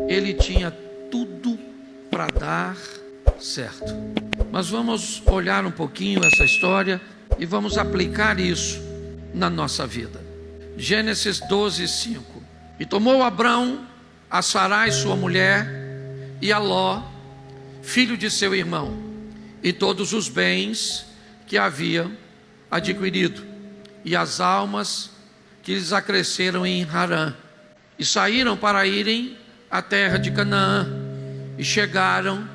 ele tinha tudo para dar certo. Mas vamos olhar um pouquinho essa história e vamos aplicar isso na nossa vida. Gênesis 12:5. E tomou Abrão a Sarai sua mulher e a Ló, filho de seu irmão, e todos os bens que havia adquirido, e as almas que lhes acresceram em Harã, e saíram para irem à terra de Canaã, e chegaram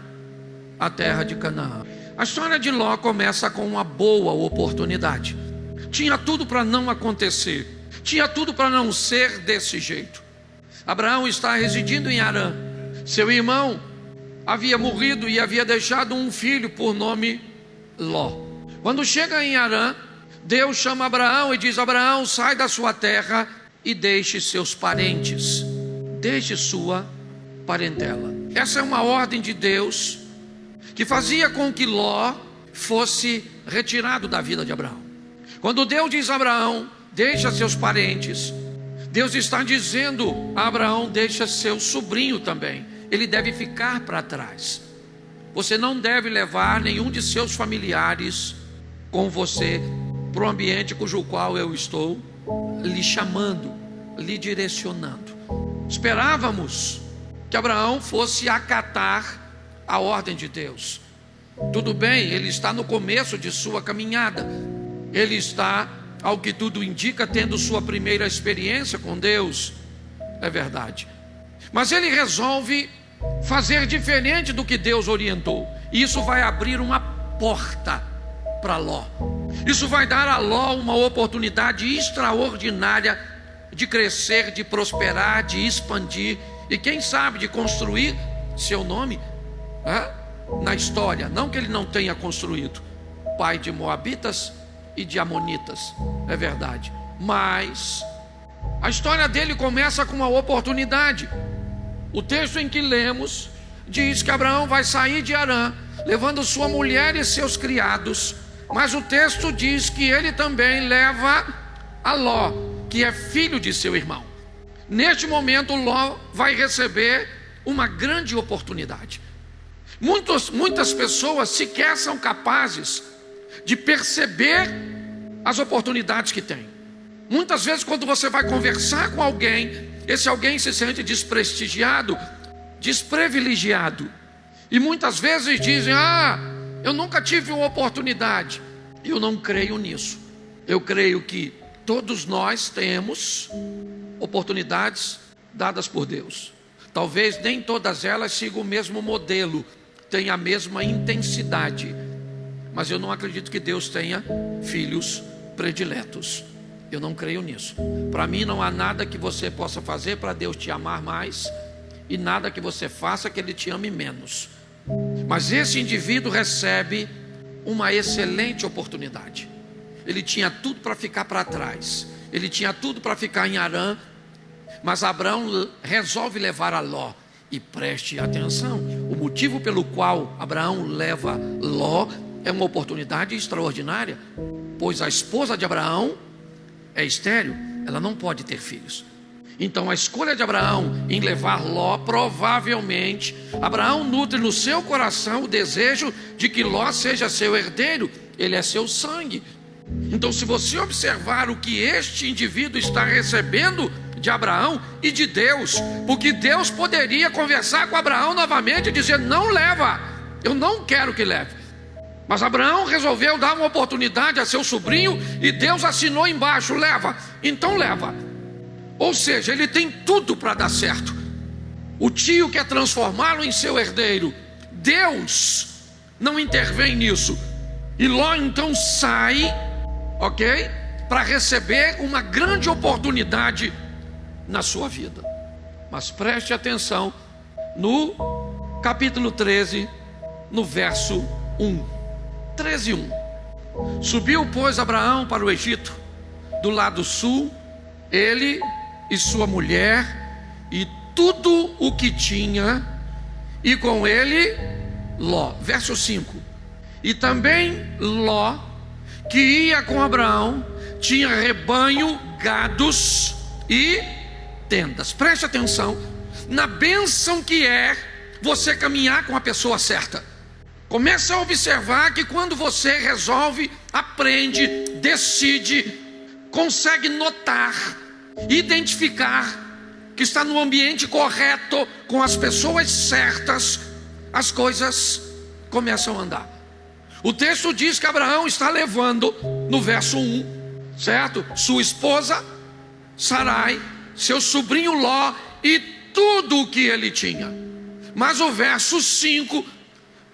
à terra de Canaã. A história de Ló começa com uma boa oportunidade. Tinha tudo para não acontecer, tinha tudo para não ser desse jeito. Abraão está residindo em Harã. Seu irmão havia morrido e havia deixado um filho por nome Ló. Quando chega em Harã, Deus chama Abraão e diz: Abraão, sai da sua terra e deixe seus parentes, deixe sua parentela. Essa é uma ordem de Deus que fazia com que Ló fosse retirado da vida de Abraão. Quando Deus diz a Abraão: deixa seus parentes, Deus está dizendo a Abraão: deixa seu sobrinho também, ele deve ficar para trás. Você não deve levar nenhum de seus familiares com você para o ambiente cujo qual eu estou lhe chamando, lhe direcionando. Esperávamos que Abraão fosse acatar a ordem de Deus. Tudo bem, ele está no começo de sua caminhada, ele está, ao que tudo indica, tendo sua primeira experiência com Deus, é verdade, mas ele resolve fazer diferente do que Deus orientou, e isso vai abrir uma porta para Ló. Isso vai dar a Ló uma oportunidade extraordinária de crescer, de prosperar, de expandir, e quem sabe de construir seu nome na história. Não que ele não tenha construído, pai de moabitas e de amonitas, é verdade, mas a história dele começa com uma oportunidade. O texto em que lemos diz que Abraão vai sair de Harã, levando sua mulher e seus criados, mas o texto diz que ele também leva a Ló, que é filho de seu irmão. Neste momento, Ló vai receber uma grande oportunidade. Muitas pessoas sequer são capazes de perceber as oportunidades que têm. Muitas vezes, quando você vai conversar com alguém, esse alguém se sente desprestigiado, desprivilegiado, e muitas vezes dizem: eu nunca tive uma oportunidade. Eu não creio nisso. Eu creio que todos nós temos oportunidades dadas por Deus. Talvez nem todas elas sigam o mesmo modelo, tenham a mesma intensidade, mas eu não acredito que Deus tenha filhos prediletos. Eu não creio nisso. Para mim não há nada que você possa fazer para Deus te amar mais, e nada que você faça que Ele te ame menos. Mas esse indivíduo recebe uma excelente oportunidade. Ele tinha tudo para ficar para trás, ele tinha tudo para ficar em Harã, mas Abraão resolve levar a Ló. E preste atenção, o motivo pelo qual Abraão leva Ló é uma oportunidade extraordinária, pois a esposa de Abraão é estéril, ela não pode ter filhos. Então a escolha de Abraão em levar Ló, provavelmente Abraão nutre no seu coração o desejo de que Ló seja seu herdeiro, ele é seu sangue. Então, se você observar o que este indivíduo está recebendo de Abraão e de Deus, porque Deus poderia conversar com Abraão novamente e dizer: não leva, eu não quero que leve. Mas Abraão resolveu dar uma oportunidade a seu sobrinho, e Deus assinou embaixo: leva, então leva. Ou seja, ele tem tudo para dar certo. O tio quer transformá-lo em seu herdeiro. Deus não intervém nisso. E Ló então sai, para receber uma grande oportunidade na sua vida. Mas preste atenção no capítulo 13, no verso 1. 13:1. Subiu, pois, Abraão para o Egito, do lado sul, ele e sua mulher e tudo o que tinha, e com ele Ló. Verso 5. E também Ló, que ia com Abraão, tinha rebanho, gados e tendas. Preste atenção, na bênção que é você caminhar com a pessoa certa. Comece a observar que quando você resolve, aprende, decide, consegue notar, identificar que está no ambiente correto, com as pessoas certas, as coisas começam a andar. O texto diz que Abraão está levando, no verso 1, certo? Sua esposa Sarai, seu sobrinho Ló e tudo o que ele tinha. Mas o verso 5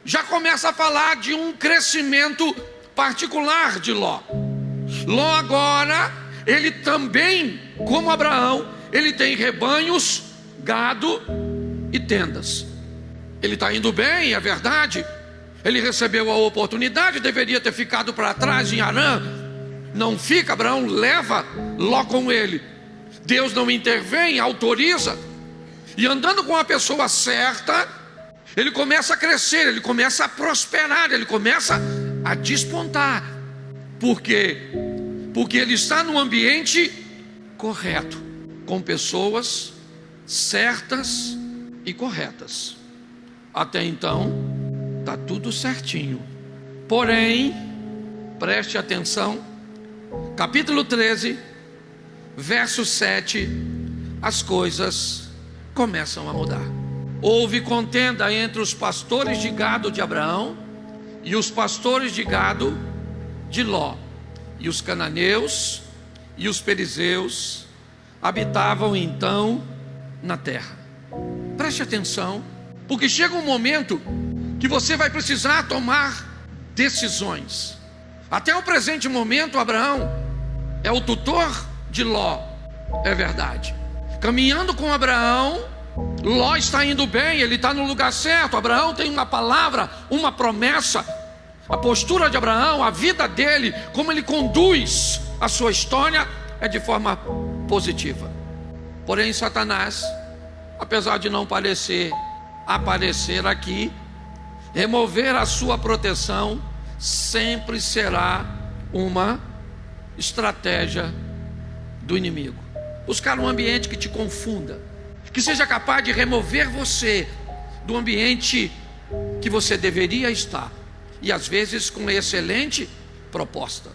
já começa a falar de um crescimento particular de Ló. Ló agora, ele também, como Abraão, ele tem rebanhos, gado e tendas. Ele está indo bem, é verdade. Ele recebeu a oportunidade, deveria ter ficado para trás em Harã. Não fica, Abraão leva Ló com ele. Deus não intervém, autoriza. E andando com a pessoa certa, ele começa a crescer, ele começa a prosperar, ele começa a despontar. Por quê? Porque ele está no ambiente correto, com pessoas certas e corretas. Até então, está tudo certinho. Porém, preste atenção, capítulo 13, verso 7, as coisas começam a mudar. Houve contenda entre os pastores de gado de Abraão e os pastores de gado de Ló. E os cananeus e os perizeus habitavam então na terra. Preste atenção, porque chega um momento que você vai precisar tomar decisões. Até o presente momento, Abraão é o tutor de Ló, é verdade. Caminhando com Abraão, Ló está indo bem, ele está no lugar certo. Abraão tem uma palavra, uma promessa. A postura de Abraão, a vida dele, como ele conduz a sua história, é de forma positiva. Porém, Satanás, apesar de não aparecer aqui, remover a sua proteção sempre será uma estratégia do inimigo. Buscar um ambiente que te confunda, que seja capaz de remover você do ambiente que você deveria estar, e às vezes com excelente proposta.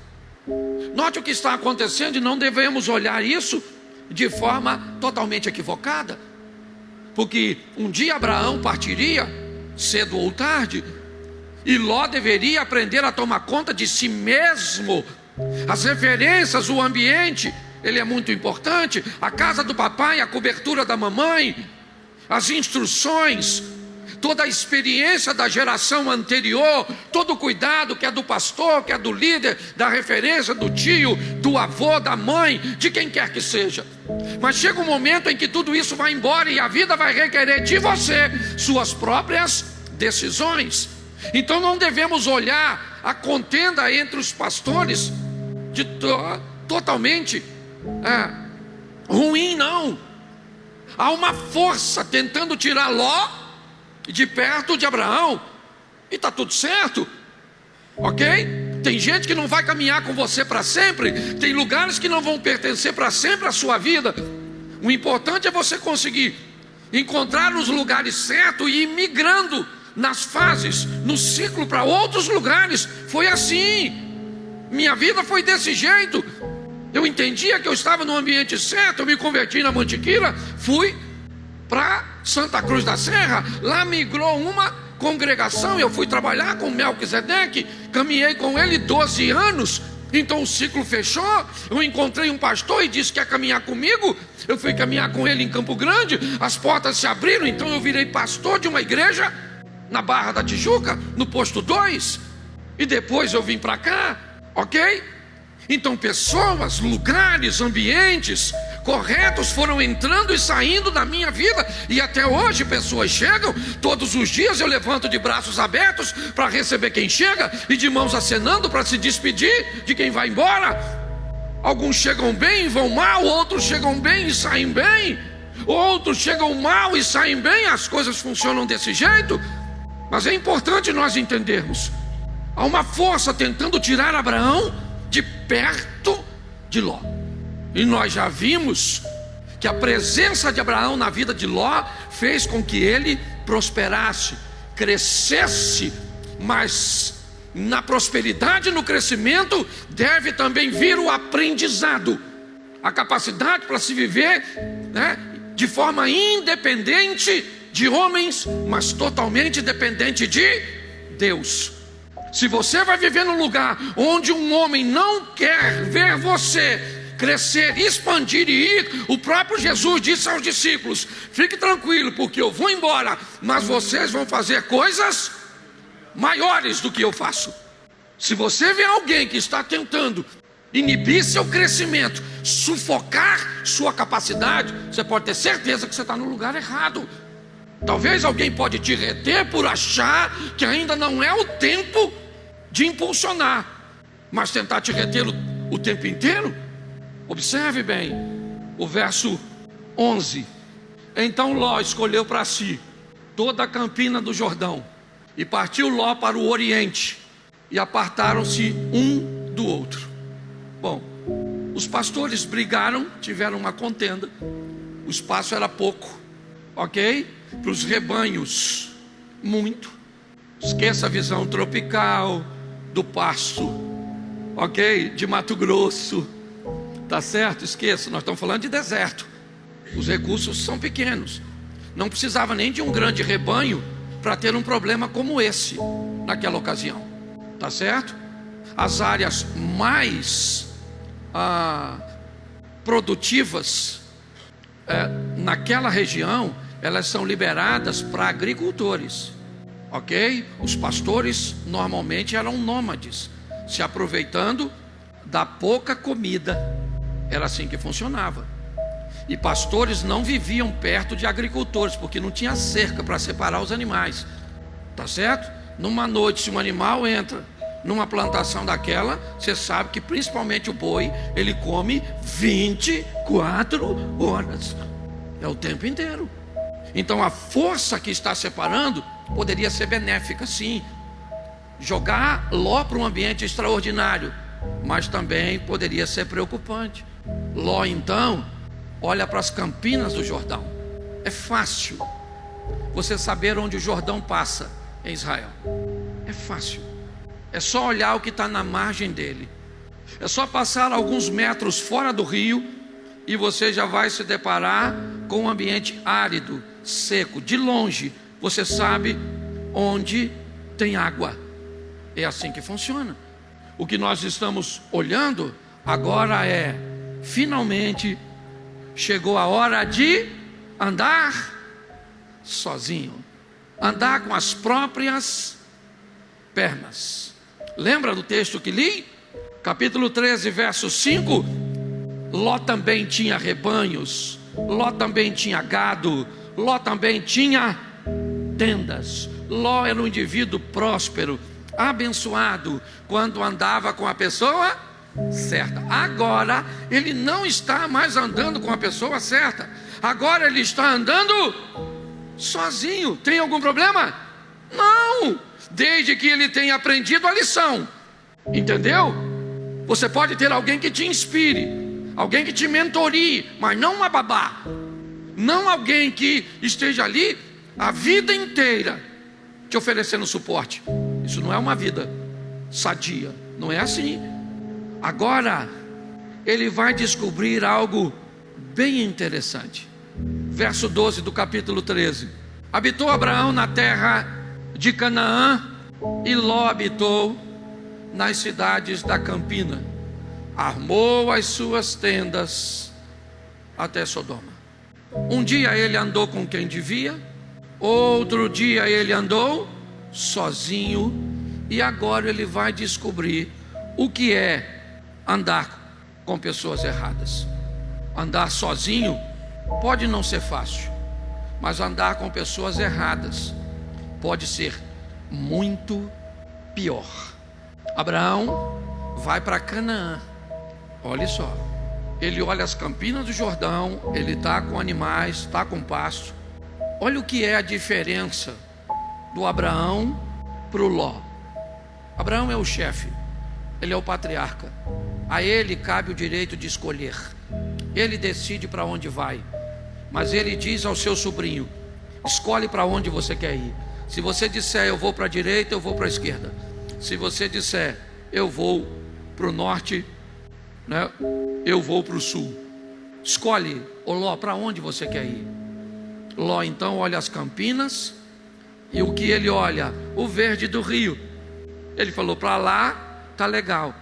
Note o que está acontecendo e não devemos olhar isso de forma totalmente equivocada, porque um dia Abraão partiria, cedo ou tarde, e Ló deveria aprender a tomar conta de si mesmo. As referências, o ambiente, ele é muito importante. A casa do papai, a cobertura da mamãe, as instruções, toda a experiência da geração anterior, todo o cuidado que é do pastor, que é do líder, da referência, do tio, do avô, da mãe, de quem quer que seja. Mas chega um momento em que tudo isso vai embora e a vida vai requerer de você suas próprias decisões. Então não devemos olhar a contenda entre os pastores de totalmente ruim, não. Há uma força tentando tirar Ló de perto de Abraão, e está tudo certo, ok? Tem gente que não vai caminhar com você para sempre, tem lugares que não vão pertencer para sempre à sua vida. O importante é você conseguir encontrar os lugares certos e ir migrando nas fases, no ciclo para outros lugares. Foi assim, minha vida foi desse jeito. Eu entendia que eu estava no ambiente certo, eu me converti na Mantiqueira, fui para Santa Cruz da Serra, lá migrou uma congregação, eu fui trabalhar com Melquisedeque, caminhei com ele 12 anos, então o ciclo fechou, eu encontrei um pastor e disse que ia caminhar comigo, eu fui caminhar com ele em Campo Grande, as portas se abriram, então eu virei pastor de uma igreja na Barra da Tijuca, no posto 2, e depois eu vim para cá, ok? Então pessoas, lugares, ambientes corretos foram entrando e saindo da minha vida, e até hoje pessoas chegam, todos os dias eu levanto de braços abertos para receber quem chega, e de mãos acenando para se despedir de quem vai embora. Alguns chegam bem e vão mal, outros chegam bem e saem bem, outros chegam mal e saem bem. As coisas funcionam desse jeito. Mas é importante nós entendermos, há uma força tentando tirar Abraão de perto de Ló. E nós já vimos que a presença de Abraão na vida de Ló fez com que ele prosperasse, crescesse, mas na prosperidade e no crescimento deve também vir o aprendizado, a capacidade para se viver, né, de forma independente de homens, mas totalmente dependente de Deus. Se você vai viver num lugar onde um homem não quer ver você crescer, expandir e ir, o próprio Jesus disse aos discípulos: fique tranquilo, porque eu vou embora, mas vocês vão fazer coisas maiores do que eu faço. Se você vê alguém que está tentando inibir seu crescimento, sufocar sua capacidade, você pode ter certeza que você está no lugar errado. Talvez alguém pode te reter por achar que ainda não é o tempo de impulsionar, mas tentar te reter o tempo inteiro. Observe bem o verso 11. Então Ló escolheu para si toda a campina do Jordão, e partiu Ló para o oriente, e apartaram-se um do outro. Bom, os pastores brigaram, tiveram uma contenda, o espaço era pouco, ok? Para os rebanhos, muito. Esqueça a visão tropical do pasto, ok? De Mato Grosso, tá certo? Esqueça, nós estamos falando de deserto. Os recursos são pequenos. Não precisava nem de um grande rebanho para ter um problema como esse naquela ocasião, tá certo? As áreas mais produtivas naquela região, elas são liberadas para agricultores, ok? Os pastores normalmente eram nômades, se aproveitando da pouca comida. Era assim que funcionava. E pastores não viviam perto de agricultores, porque não tinha cerca para separar os animais, tá certo? Numa noite, se um animal entra numa plantação daquela, você sabe que principalmente o boi, ele come 24 horas, é o tempo inteiro. Então a força que está separando poderia ser benéfica, sim, jogar Ló para um ambiente extraordinário, mas também poderia ser preocupante. Ló então olha para as campinas do Jordão. É fácil você saber onde o Jordão passa em Israel, é fácil. É só olhar o que está na margem dele. É só passar alguns metros fora do rio e você já vai se deparar com um ambiente árido, seco. De longe você sabe onde tem água. É assim que funciona. O que nós estamos olhando agora é, finalmente chegou a hora de andar sozinho, andar com as próprias pernas. Lembra do texto que li? Capítulo 13, verso 5. Ló também tinha rebanhos, Ló também tinha gado, Ló também tinha tendas. Ló era um indivíduo próspero, abençoado, quando andava com a pessoa certa. Agora ele não está mais andando com a pessoa certa. Agora ele está andando sozinho. Tem algum problema? Não, desde que ele tenha aprendido a lição. Entendeu? Você pode ter alguém que te inspire, alguém que te mentorie, mas não uma babá. Não alguém que esteja ali a vida inteira te oferecendo suporte. Isso não é uma vida sadia. Não é assim. Agora ele vai descobrir algo bem interessante. Verso 12 do capítulo 13. Habitou Abraão na terra de Canaã, e Ló habitou nas cidades da campina. Armou as suas tendas até Sodoma. Um dia ele andou com quem devia, outro dia ele andou sozinho, e agora ele vai descobrir o que é andar com pessoas erradas. Andar sozinho pode não ser fácil, mas andar com pessoas erradas pode ser muito pior. Abraão vai para Canaã. Olha só, ele olha as campinas do Jordão, ele está com animais, está com pasto. Olha o que é a diferença do Abraão para o Ló. Abraão é o chefe, ele é o patriarca. A ele cabe o direito de escolher. ele decide para onde vai, mas ele diz ao seu sobrinho: escolhe para onde você quer ir. Se você disser eu vou para a direita, eu vou para a esquerda. Se você disser eu vou para o norte, né, eu vou para o sul. Escolhe, ô Ló, para onde você quer ir. Ló então olha as campinas, e o que ele olha? O verde do rio. Ele falou: para lá tá legal.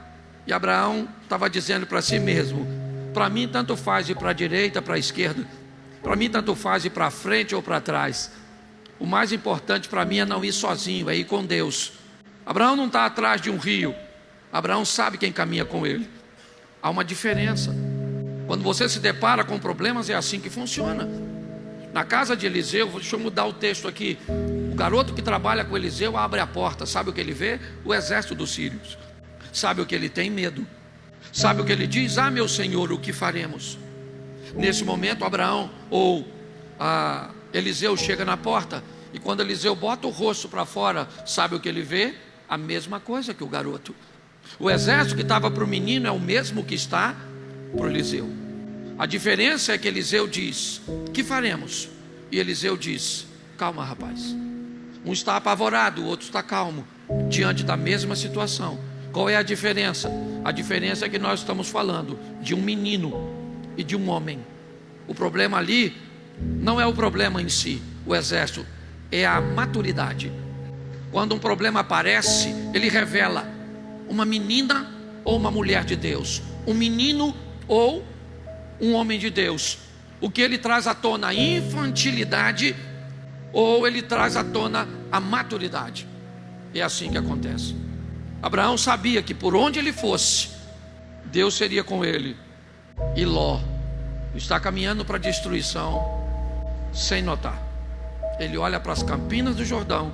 E Abraão estava dizendo para si mesmo: para mim tanto faz ir para a direita, para a esquerda. Para mim tanto faz ir para frente ou para trás. O mais importante para mim é não ir sozinho, é ir com Deus. Abraão não está atrás de um rio. Abraão sabe quem caminha com ele. Há uma diferença. Quando você se depara com problemas, é assim que funciona. Na casa de Eliseu, deixa eu mudar o texto aqui. O garoto que trabalha com Eliseu abre a porta. Sabe o que ele vê? O exército dos sírios. Sabe o que ele tem? Medo. Sabe o que ele diz? Ah, meu senhor, o que faremos? Nesse momento, Abraão Eliseu chega na porta, e quando Eliseu bota o rosto para fora, sabe o que ele vê? A mesma coisa que o garoto. O exército que estava para o menino é o mesmo que está para o Eliseu. A diferença é que Eliseu diz: que faremos? E Eliseu diz: calma, rapaz. Um está apavorado, o outro está calmo, diante da mesma situação. Qual é a diferença? A diferença é que nós estamos falando de um menino e de um homem. O problema ali não é o problema em si, o exército, é a maturidade. Quando um problema aparece, ele revela uma menina ou uma mulher de Deus, um menino ou um homem de Deus. O que ele traz à tona? A infantilidade, ou ele traz à tona a maturidade. É assim que acontece. Abraão sabia que por onde ele fosse, Deus seria com ele. E Ló está caminhando para a destruição sem notar. Ele olha para as campinas do Jordão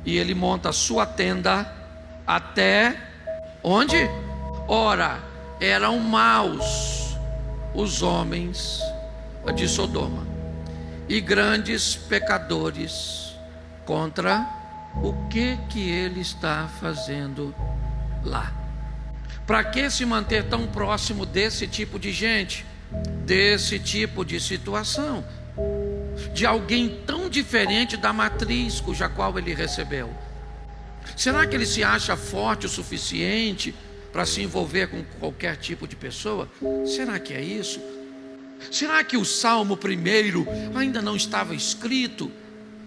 e ele monta a sua tenda até onde? Ora, eram maus os homens de Sodoma e grandes pecadores contra o que ele está fazendo lá. Para que se manter tão próximo desse tipo de gente, desse tipo de situação, de alguém tão diferente da matriz cuja qual ele recebeu? Será que ele se acha forte o suficiente para se envolver com qualquer tipo de pessoa? Será que é isso? Será que o Salmo 1 ainda não estava escrito?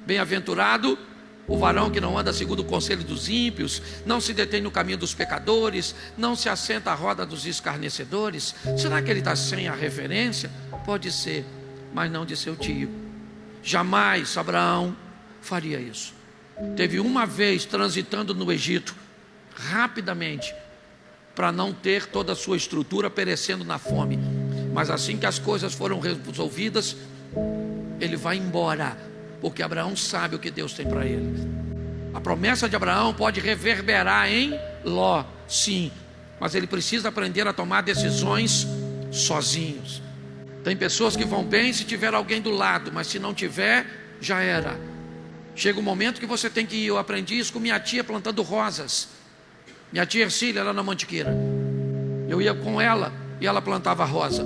Bem-aventurado o varão que não anda segundo o conselho dos ímpios, não se detém no caminho dos pecadores, não se assenta à roda dos escarnecedores. Será que ele está sem a referência? Pode ser, mas não de seu tio. Jamais Abraão faria isso. Teve uma vez transitando no Egito, rapidamente, para não ter toda a sua estrutura perecendo na fome. Mas assim que as coisas foram resolvidas, ele vai embora, porque Abraão sabe o que Deus tem para ele. A promessa de Abraão pode reverberar em Ló, sim, mas ele precisa aprender a tomar decisões sozinhos. Tem pessoas que vão bem se tiver alguém do lado, mas se não tiver, já era. Chega um momento que você tem que ir. Eu aprendi isso com minha tia plantando rosas. Minha tia Ercília, lá na Mantiqueira. Eu ia com ela e ela plantava rosa.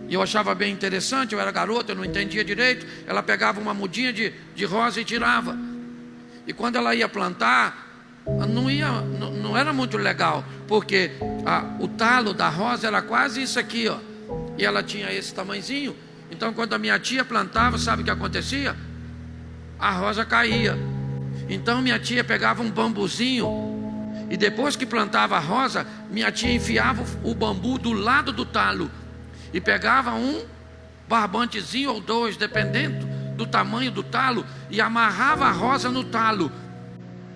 E eu achava bem interessante, eu era garoto, eu não entendia direito. Ela pegava uma mudinha de rosa e tirava. E quando ela ia plantar, não era muito legal, porque o talo da rosa era quase isso aqui, ó. E ela tinha esse tamanhozinho. Então quando a minha tia plantava, sabe o que acontecia? A rosa caía. Então minha tia pegava um bambuzinho, e depois que plantava a rosa, minha tia enfiava o bambu do lado do talo e pegava um barbantezinho ou dois, dependendo do tamanho do talo, e amarrava a rosa no talo.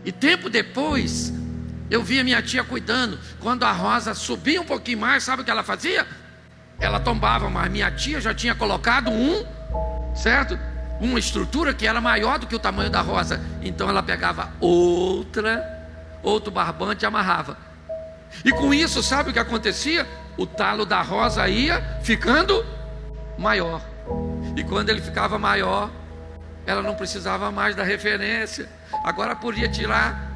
E tempo depois eu via minha tia cuidando. Quando a rosa subia um pouquinho mais, sabe o que ela fazia? Ela tombava, mas minha tia já tinha colocado uma estrutura que era maior do que o tamanho da rosa. Então ela pegava outro barbante e amarrava. E com isso, sabe o que acontecia? O talo da rosa ia ficando maior. E quando ele ficava maior, ela não precisava mais da referência. Agora podia tirar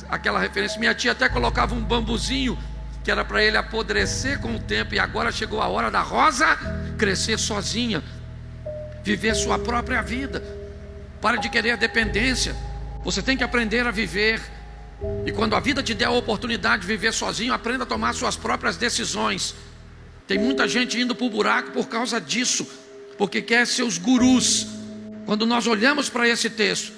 aquela referência. Minha tia até colocava um bambuzinho que era para ele apodrecer com o tempo, e agora chegou a hora da rosa crescer sozinha, viver sua própria vida. Para de querer a dependência. Você tem que aprender a viver. E quando a vida te der a oportunidade de viver sozinho, aprenda a tomar suas próprias decisões. Tem muita gente indo para o buraco por causa disso, porque quer seus gurus. Quando nós olhamos para esse texto,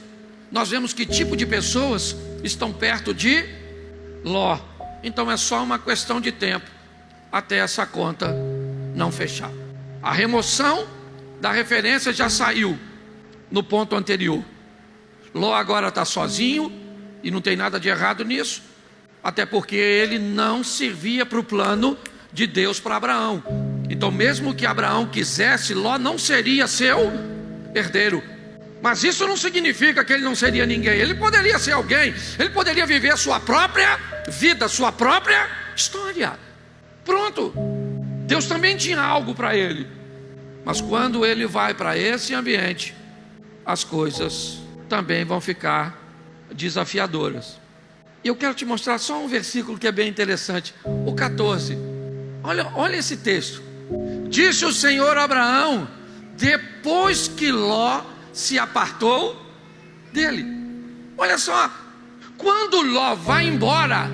nós vemos que tipo de pessoas estão perto de Ló. Então é só uma questão de tempo até essa conta não fechar. A remoção da referência já saiu no ponto anterior. Ló agora está sozinho, e não tem nada de errado nisso, até porque ele não servia para o plano de Deus para Abraão. Então mesmo que Abraão quisesse, Ló não seria seu herdeiro. Mas isso não significa que ele não seria ninguém. Ele poderia ser alguém, ele poderia viver a sua própria vida, sua própria história. Pronto. Deus também tinha algo para ele. Mas quando ele vai para esse ambiente, as coisas também vão ficar desafiadoras. E eu quero te mostrar só um versículo que é bem interessante, o 14. Olha esse texto. Disse o Senhor a Abraão, depois que Ló se apartou dele. Olha só, quando Ló vai embora,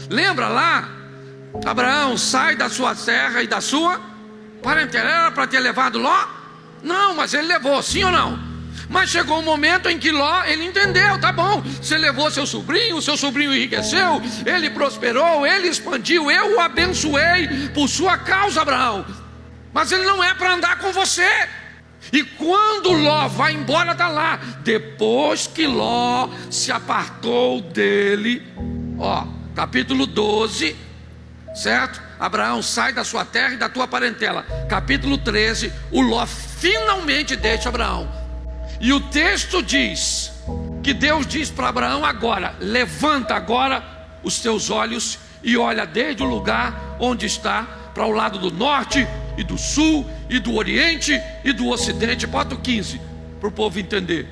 lembra lá? Abraão sai da sua terra e da sua parentela. Era para ter levado Ló? Não, mas ele levou, sim ou não? Mas chegou um momento em que Ló, ele entendeu, tá bom, você levou seu sobrinho enriqueceu, ele prosperou, ele expandiu, eu o abençoei por sua causa, Abraão. Mas ele não é para andar com você. E quando Ló vai embora, está lá, depois que Ló se apartou dele, capítulo 12, certo? Abraão sai da sua terra e da tua parentela. Capítulo 13, o Ló finalmente deixa Abraão. E o texto diz que Deus diz para Abraão agora: levanta agora os teus olhos e olha desde o lugar onde está, para o lado do norte e do sul e do oriente e do ocidente. Bota o 15 para o povo entender.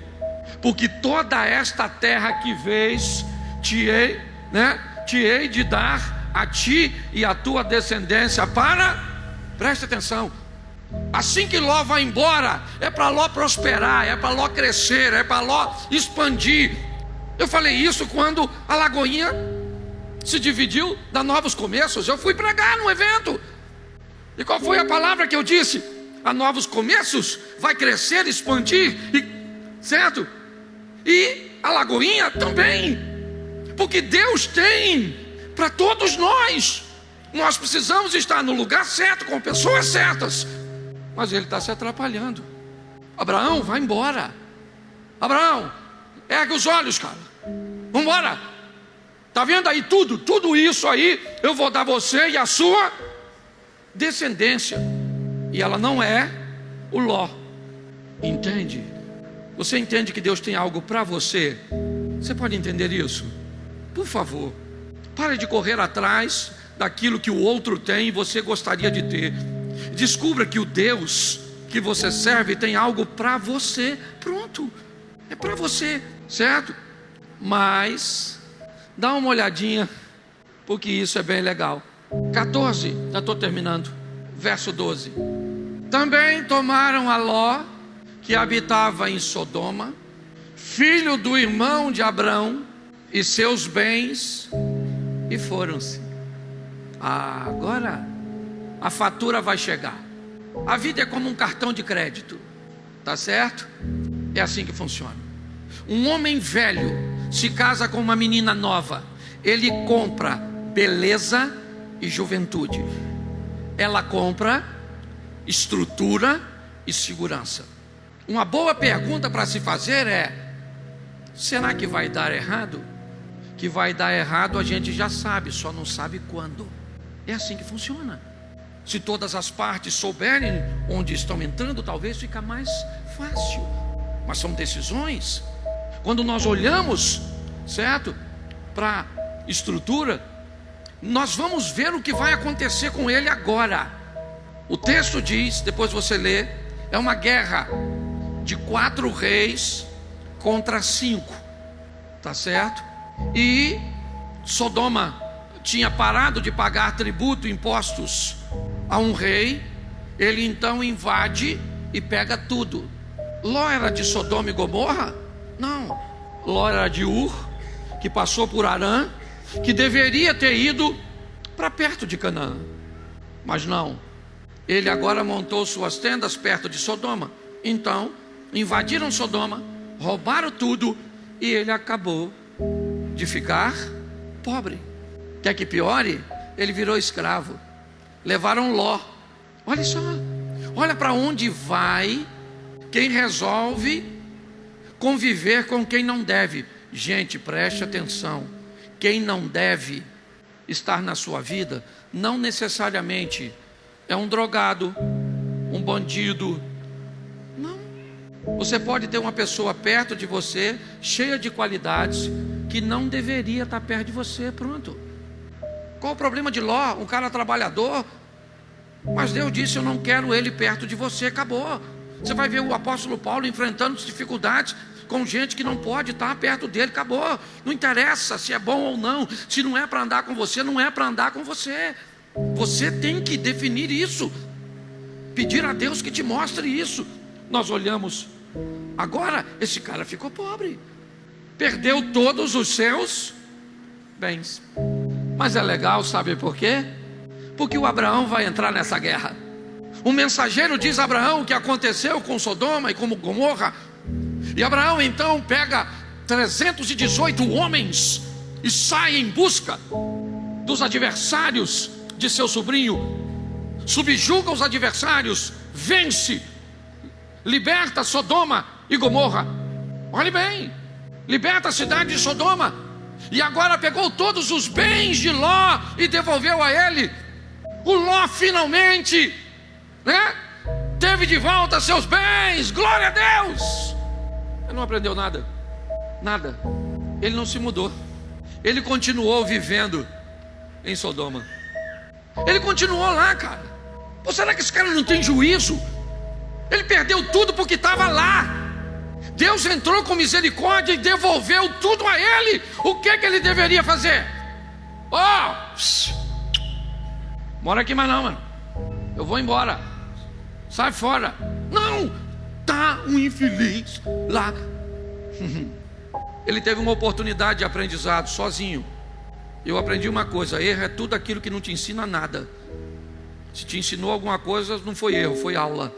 Porque toda esta terra que vês te hei de dar a ti e a tua descendência para, preste atenção, assim que Ló vai embora, é para Ló prosperar, é para Ló crescer, é para Ló expandir. Eu falei isso quando a Lagoinha se dividiu da Novos Começos. Eu fui pregar num evento, e qual foi a palavra que eu disse? A Novos Começos vai crescer, expandir, certo? E a Lagoinha também, porque Deus tem para todos nós. Nós precisamos estar no lugar certo, com pessoas certas. Mas ele está se atrapalhando. Abraão, vai embora. Abraão, ergue os olhos, cara. Vamos embora. Está vendo aí tudo isso aí eu vou dar você e a sua descendência. E ela não é o Ló. Entende? Você entende que Deus tem algo para você? Você pode entender isso? Por favor, pare de correr atrás daquilo que o outro tem e você gostaria de ter. Descubra que o Deus que você serve tem algo para você. Pronto, é para você, certo? Mas dá uma olhadinha, porque isso é bem legal. 14, já estou terminando. Verso 12. Também tomaram a Ló, que habitava em Sodoma, filho do irmão de Abrão, e seus bens, e foram-se. Agora a fatura vai chegar. A vida é como um cartão de crédito, tá certo? É assim que funciona. Um homem velho se casa com uma menina nova. Ele compra beleza e juventude. Ela compra estrutura e segurança. Uma boa pergunta para se fazer é: será que vai dar errado? Que vai dar errado a gente já sabe, só não sabe quando. É assim que funciona. Se todas as partes souberem onde estão entrando, talvez fica mais fácil. Mas são decisões. Quando nós olhamos, certo, para a estrutura, nós vamos ver o que vai acontecer com ele agora. O texto diz, depois você lê, é uma guerra de 4 reis contra 5, tá certo? E Sodoma tinha parado de pagar tributo, impostos a um rei. Ele então invade e pega tudo. Ló era de Sodoma e Gomorra? Não. Ló era de Ur, que passou por Harã, que deveria ter ido para perto de Canaã, mas não. Ele agora montou suas tendas perto de Sodoma. Então invadiram Sodoma, roubaram tudo, e ele acabou de ficar pobre. Quer que piore? Ele virou escravo. Levaram Ló. Olha só, olha para onde vai quem resolve conviver com quem não deve. Gente, preste atenção. Quem não deve estar na sua vida não necessariamente é um drogado, um bandido. Não. Você pode ter uma pessoa perto de você, cheia de qualidades, que não deveria estar perto de você. Pronto. Qual o problema de Ló? Um cara trabalhador. Mas Deus disse: eu não quero ele perto de você. Acabou. Você vai ver o apóstolo Paulo enfrentando dificuldades com gente que não pode estar perto dele. Acabou. Não interessa se é bom ou não. Se não é para andar com você, não é para andar com você. Você tem que definir isso, pedir a Deus que te mostre isso. Nós olhamos, agora esse cara ficou pobre, perdeu todos os seus bens. Mas é legal, sabe por quê? Porque o Abraão vai entrar nessa guerra. O mensageiro diz a Abraão o que aconteceu com Sodoma e com Gomorra. E Abraão então pega 318 homens e sai em busca dos adversários de seu sobrinho, subjuga os adversários, vence, liberta Sodoma e Gomorra. Olhe bem, liberta a cidade de Sodoma, e agora pegou todos os bens de Ló e devolveu a ele. O Ló finalmente, teve de volta seus bens. Glória a Deus. Ele não aprendeu nada, nada. Ele não se mudou. Ele continuou vivendo em Sodoma. Ele continuou lá, cara. Pô, será que esse cara não tem juízo? Ele perdeu tudo porque estava lá. Deus entrou com misericórdia e devolveu tudo a ele. O que ele deveria fazer? Mora aqui mais não, mano. Eu vou embora. Sai fora. Não, tá um infeliz lá. Ele teve uma oportunidade de aprendizado sozinho. Eu aprendi uma coisa: erro é tudo aquilo que não te ensina nada. Se te ensinou alguma coisa, não foi erro, foi aula.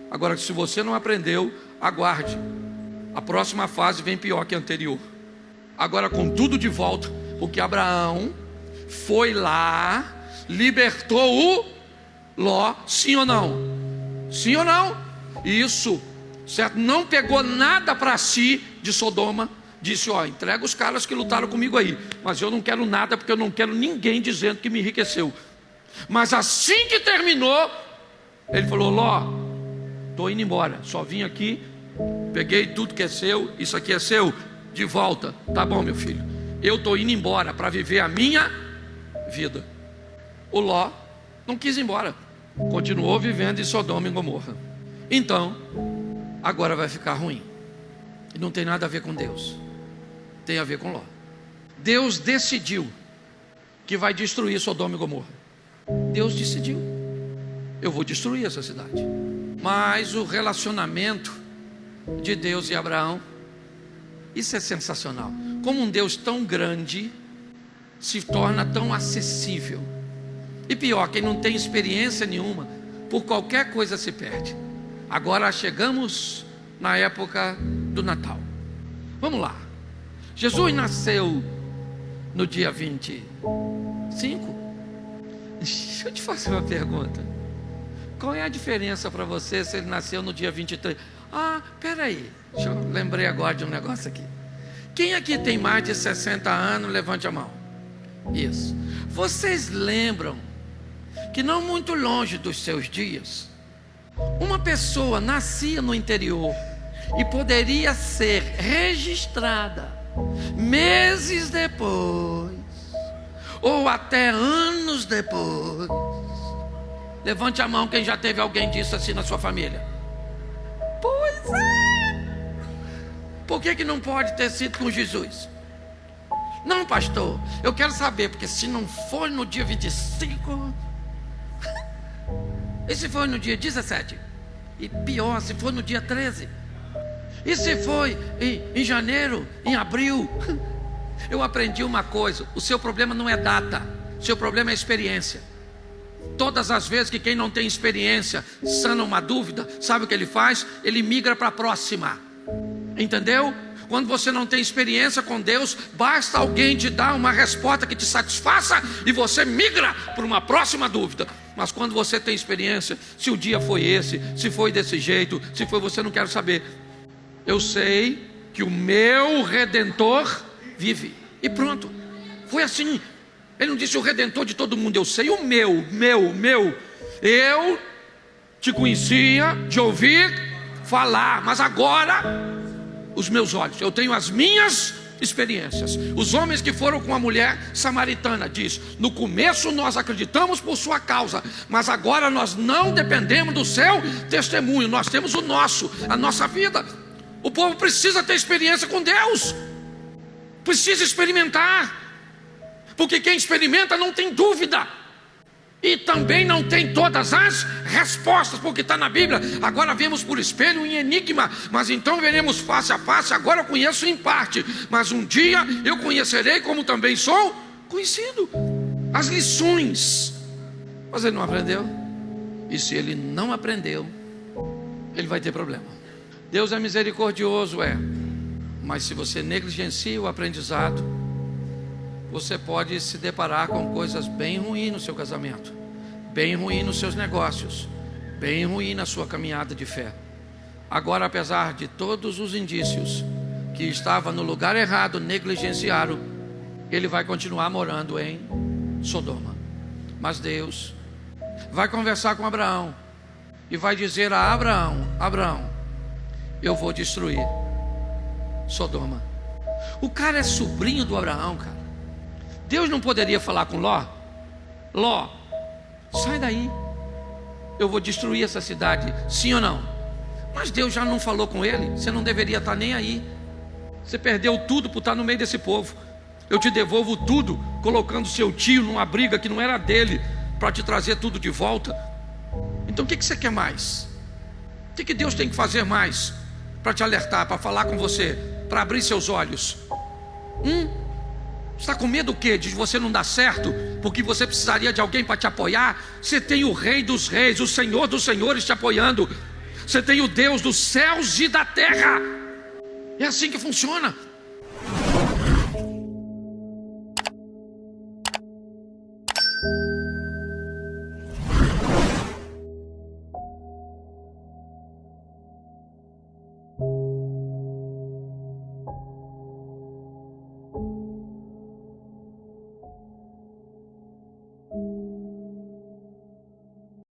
Agora, se você não aprendeu, aguarde. A próxima fase vem pior que a anterior. Agora, com tudo de volta, porque Abraão foi lá, libertou o Ló. Sim ou não? Sim ou não? Isso, certo? Não pegou nada para si de Sodoma. Disse: entrega os caras que lutaram comigo aí, mas eu não quero nada, porque eu não quero ninguém dizendo que me enriqueceu. Mas assim que terminou, ele falou: Ló, estou indo embora, só vim aqui, peguei tudo que é seu, isso aqui é seu, de volta. Tá bom, meu filho, eu estou indo embora para viver a minha vida. O Ló não quis ir embora, continuou vivendo em Sodoma e Gomorra. Então, agora vai ficar ruim. E não tem nada a ver com Deus, tem a ver com Ló. Deus decidiu que vai destruir Sodoma e Gomorra. Deus decidiu: eu vou destruir essa cidade. Mas o relacionamento de Deus e Abraão, isso é sensacional. Como um Deus tão grande se torna tão acessível. E pior, quem não tem experiência nenhuma, por qualquer coisa se perde. Agora chegamos na época do Natal. Vamos lá. Jesus nasceu no dia 25. Deixa eu te fazer uma pergunta. Qual é a diferença para você se ele nasceu no dia 23? Peraí, lembrei agora de um negócio aqui. Quem aqui tem mais de 60 anos, levante a mão. Isso. Vocês lembram que não muito longe dos seus dias, uma pessoa nascia no interior e poderia ser registrada meses depois, ou até anos depois? Levante a mão quem já teve alguém disso assim na sua família. Pois é. Por que não pode ter sido com Jesus? Não, pastor, eu quero saber, porque se não for no dia 25, e se for no dia 17? E pior, se for no dia 13? E se foi em janeiro, em abril? Eu aprendi uma coisa: o seu problema não é data, o seu problema é experiência. Todas as vezes que quem não tem experiência sana uma dúvida, sabe o que ele faz? Ele migra para a próxima. Entendeu? Quando você não tem experiência com Deus, basta alguém te dar uma resposta que te satisfaça e você migra para uma próxima dúvida. Mas quando você tem experiência, se o dia foi esse, se foi desse jeito, se foi, você não quer saber. Eu sei que o meu Redentor vive. E pronto. Foi assim. Ele não disse o Redentor de todo mundo. Eu sei o meu. Eu te conhecia de ouvir falar, mas agora os meus olhos, eu tenho as minhas experiências. Os homens que foram com a mulher samaritana, diz: no começo nós acreditamos por sua causa, mas agora nós não dependemos do seu testemunho, nós temos o nosso, a nossa vida. O povo precisa ter experiência com Deus, precisa experimentar, porque quem experimenta não tem dúvida, e também não tem todas as respostas, porque está na Bíblia: agora vemos por espelho em enigma, mas então veremos face a face. Agora eu conheço em parte, mas um dia eu conhecerei como também sou conhecido. As lições. Mas ele não aprendeu. E se ele não aprendeu, ele vai ter problema. Deus é misericordioso, mas se você negligencia o aprendizado, você pode se deparar com coisas bem ruins no seu casamento, bem ruim nos seus negócios, bem ruim na sua caminhada de fé. Agora, apesar de todos os indícios que estava no lugar errado, negligenciaram, ele vai continuar morando em Sodoma. Mas Deus vai conversar com Abraão e vai dizer a Abraão: Abraão, eu vou destruir Sodoma. O cara é sobrinho do Abraão, cara. Deus não poderia falar com Ló: Ló, sai daí, eu vou destruir essa cidade, sim ou não? Mas Deus já não falou com ele. Você não deveria estar nem aí. Você perdeu tudo por estar no meio desse povo. Eu te devolvo tudo, colocando seu tio numa briga que não era dele, para te trazer tudo de volta. Então o que você quer mais? O que Deus tem que fazer mais para te alertar, para falar com você, para abrir seus olhos? Você está com medo do quê? De você não dar certo? Porque você precisaria de alguém para te apoiar? Você tem o Rei dos Reis, o Senhor dos Senhores te apoiando. Você tem o Deus dos céus e da terra. É assim que funciona.